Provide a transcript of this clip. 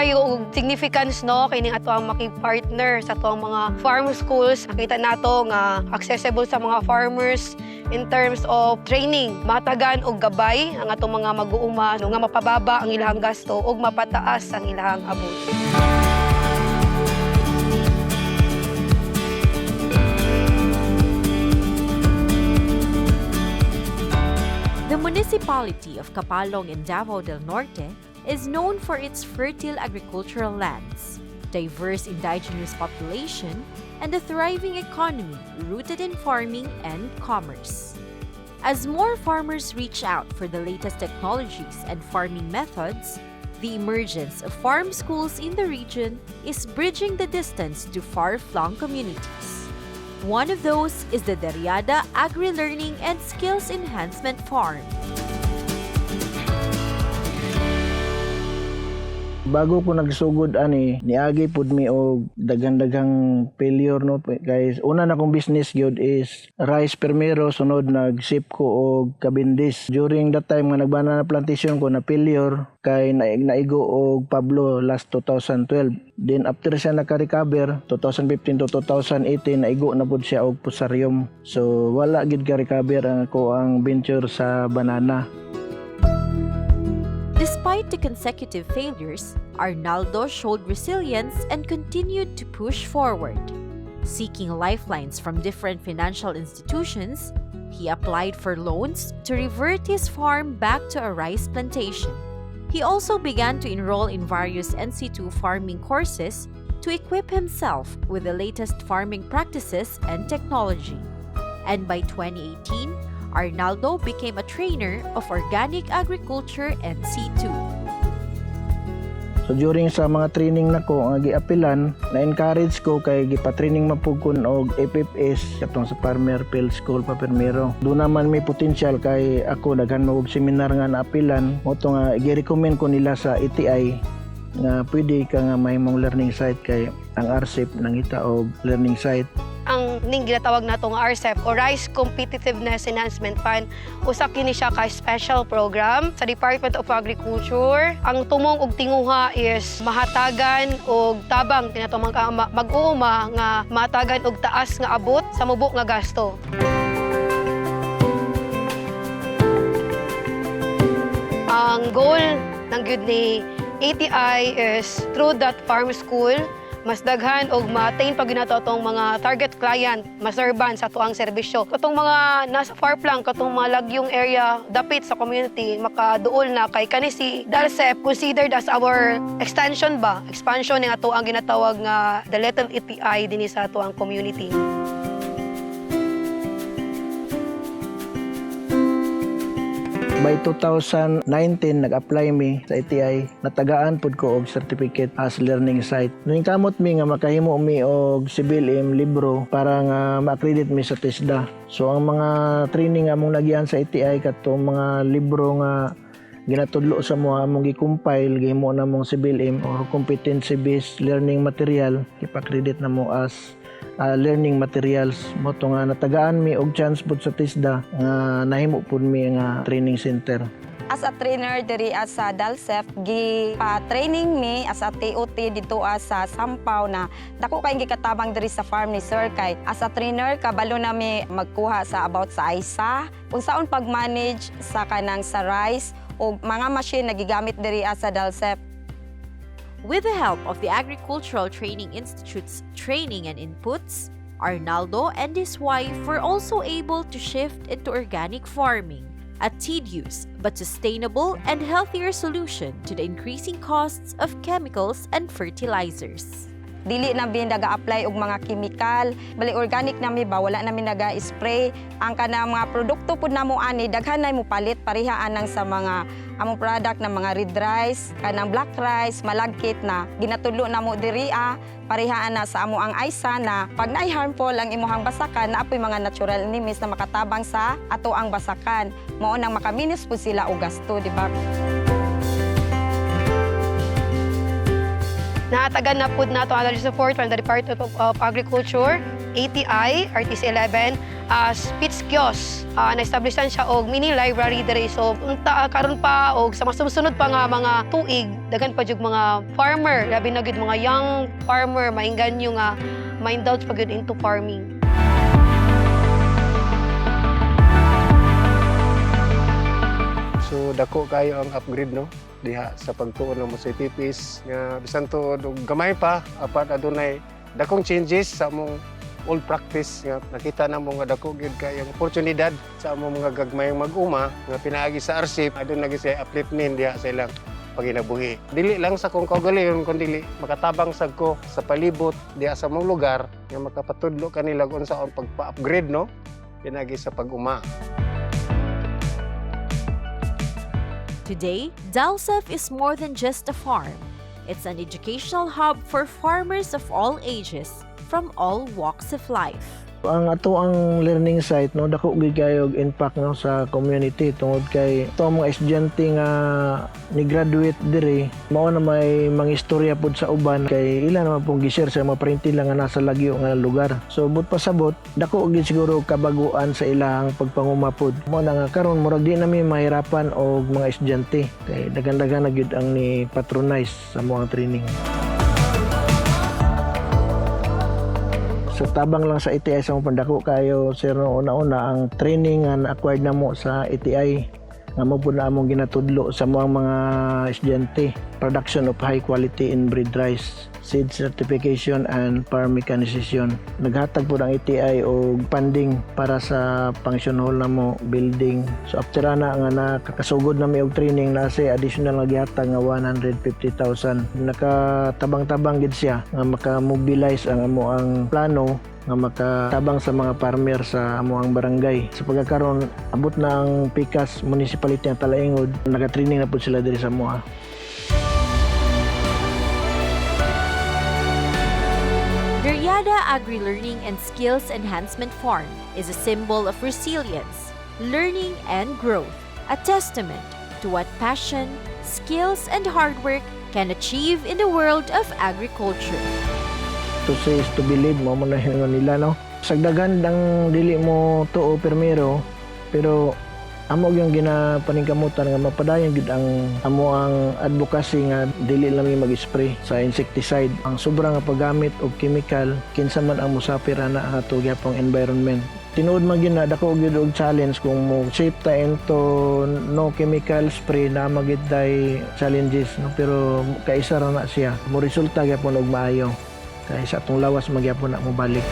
kayo significance no kini ato ang maki-partner sa ato ang mga farm schools. Nakita nato nga accessible sa mga farmers in terms of training, matagan og gabay ang atong mga mag-uuma nga mapababa ang ilahang gasto ug mapataas ang ilahang abot. The municipality of Capalong in Davao del Norte is known for its fertile agricultural lands, diverse indigenous population, and a thriving economy rooted in farming and commerce. As more farmers reach out for the latest technologies and farming methods, the emergence of farm schools in the region is bridging the distance to far-flung communities. One of those is the Deriada Agri-Learning and Skills Enhancement Farm. Bago ko nagsugod ani, niagi pud mi og daghang failure no guys. Una na kong business gyud is rice primero, sunod nag-sip ko og kabindis. During that time nga nagbanana plantation ko na failure kay naigo og Pablo last 2012. Then after siya naka-recover 2015 to 2018 naigo na pud siya og Fusarium. So wala gid ka recover ang venture sa banana. Despite the consecutive failures, Arnaldo showed resilience and continued to push forward. Seeking lifelines from different financial institutions, he applied for loans to revert his farm back to a rice plantation. He also began to enroll in various NC2 farming courses to equip himself with the latest farming practices and technology. And by 2018, Arnaldo became a trainer of organic agriculture NC2. So during sa mga training nako nga giapilan, na-encourage ko kay gipa-training mapugkon og FFS katong sa Farmer Field School pa primero. Doon naman may potential kay ako daghan mo og seminar nga naapilan, mo to nga gi-recommend ko nila sa ETI nga pwede ka nga mahimong learning site kay ang RCEP nangita og learning site. Ang ning ginatawag natong RCEP o Rice Competitiveness Enhancement Fund, usa kini siya ka special program sa Department of Agriculture. Ang tumong og tinguha is mahatagan og tabang tinatong mga mag-uuma nga mahatagan og taas nga abot sa mubo nga gasto. Ang goal ng gyud ni ATI is through that farm school mas daghan og ma-attain pag ginato atong mga target client, maserban sa tuang serbisyo. Katong mga nasa far flung, katong mga lagyong area, dapit sa community, makaduol na kay kani si DALCEP considered as our expansion ng ato ang ginatawag nga the little ETI dinhi sa tuang community. By 2019, nag-apply mi sa ETI. Natagaan pud ko og certificate as learning site. Nung kamot mi nga makahimo mi og CBLM libro para nga ma-accredit mi sa TESDA. So ang mga training nga among nagian sa ETI katong mga libro nga ginatudlo sa mo among gi-compile gihimo na mong CBLM or competency based learning material, ipa-accredit na mo as learning materials. Mo to nga natagaan mi og chance pud sa TESDA nga nahimo pud mi nga training center. As a trainer diri sa DALCEP, gi-training mi as a TOT dito sa Sampaw na dako kay gikatabang diri sa farm ni Sir kay as a trainer kabalo na mi magkuha sa about sa ISA, unsaon pag-manage sa kanang sa rice o mga machine na gigamit diri sa DALCEP. With the help of the Agricultural Training Institute's training and inputs, Arnaldo and his wife were also able to shift into organic farming, a tedious but sustainable and healthier solution to the increasing costs of chemicals and fertilizers. Dili na mi naga-apply og mga chemical, bali organic na mi ba, wala na mi naga-spray. Ang kana mga produkto pud namo ani daghan na mo palit parihaan nang sa mga among product na mga red rice, kanang black rice, malagkit na ginatudlo namo diri parihaan na sa amo ang ISA na pag naay harmful ang imuhang basakan naapoy mga natural enemies na makatabang sa ato ang basakan. Mao nang makaminis pud sila og gasto, di ba? Nahatagan na po nato ang support from the Department of Agriculture ATI, RTC11, as Pitts Kiosk. Na-establishan siya og mini library diri. So, unta karon pa og sa masusunod pa nga mga tuig, daghan pa jud mga farmer, labi na gid mga young farmer, mainggan nyo nga ma-indulge pa gid into farming. So dako kayo ang upgrade no diha sa pagtuon ng sa PPs nga bisan tuod og gamay pa apat adunay dakong changes sa among old practice nga nakita namo nga dako gid kay ang oportunidad sa among mga gagmayng mag-uma nga pinaagi sa RCIP adun lagi sa upliftment diha sa ilang paginabuhi. Dili lang sa kong kaugalingon kundi makatabang sad ko sa palibot diha sa among lugar nga makapatudlo kanila kung unsaon pagpa-upgrade no pinaagi sa pag-uma. Today, Dalsef is more than just a farm. It's an educational hub for farmers of all ages, from all walks of life. Ang ato ang learning site no dako gid kayo og impact no sa community tungod kay ito ang mga estudyante nga ni graduate diri mao na may mga istorya pud sa uban kay ila naman pong gi-share sa mga parentila nga nasa lagyo nga lugar. So but pasabot dako gid siguro kabaguan sa ilang pagpanguma pud. Mao na nga karon murag di nami mahirapan og mga estudyante kay daghan-daghan na gyud ang ni patronize sa mga training. So tabang lang sa ATI sa mga pandako kayo sir no una-una ang training nga na-acquired namo sa ATI nga mo po na among ginatudlo sa mga estudyante, production of high quality inbred rice, seed certification and farm mechanization. Naghatag po ang ATI og funding para sa function hall namo building. So after na nga nakakasugod na mi og training na say additional nga gihatag nga 150,000. Nakatabang-tabang gid siya nga maka-mobilize ang amo ang plano nga makatabang sa mga farmer sa amo ang barangay. Sa pagkakaroon, abot na ang PICAS Municipality ng Talaingod, naka-training na po sila diri sa MOA. Duriada Agri-Learning and Skills Enhancement Farm is a symbol of resilience, learning, and growth, a testament to what passion, skills, and hard work can achieve in the world of agriculture. To say is to believe mo na hingon nila no. Sagdagan ang dili mo tuo permero pero amo yung ginapaningkamutan nga mapadayon gid ang amo ang advocacy nga dili lang mi mag-spray sa insecticide. Ang sobrang nga paggamit og chemical kinsa man ang musapir ana ato gyapong environment. Tinuod man gyud na dako gyud og challenge kung mo shape ta into no chemical spray na magid day challenges no pero kaisa ra na siya. Mo resulta gyapon og maayo. Kaya sa atong lawas magyapon na mo balik.